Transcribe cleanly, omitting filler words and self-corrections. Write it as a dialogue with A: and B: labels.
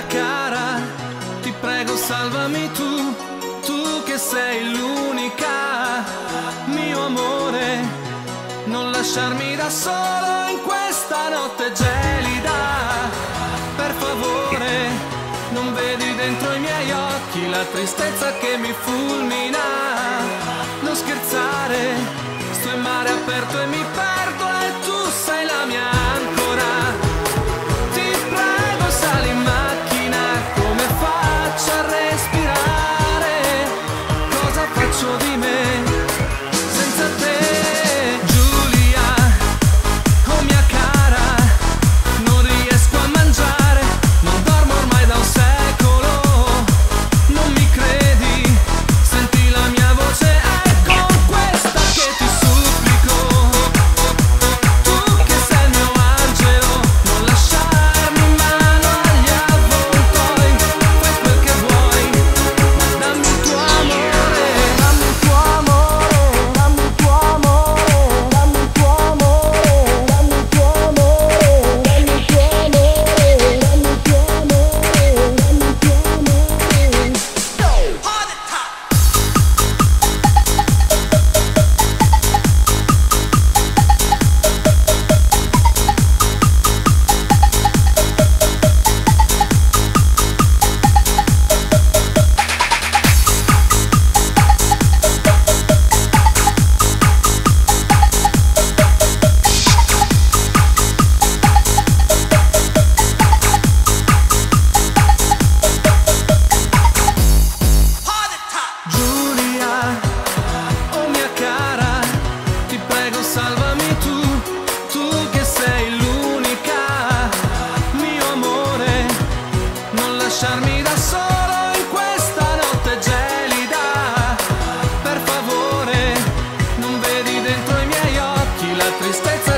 A: Cara, ti prego salvami tu che sei l'unica, mio amore, non lasciarmi da solo in questa notte gelida, per favore, non vedi dentro i miei occhi la tristezza che mi fulmina, non scherzare, sto in mare aperto e mi perdo e tu sei la mia ancora. A respirare, cosa faccio di me senza te? Giulia, oh mia cara, non riesco a mangiare, non dormo ormai da un secolo, non mi credi, senti la mia voce, è con questa che ti supplico, tu che sei il mio angelo, non lasciarmi in mano agli avvoltoi, fai quel che vuoi. Salvami tu che sei l'unica, mio amore, non lasciarmi da solo in questa notte gelida, per favore, non vedi dentro i miei occhi la tristezza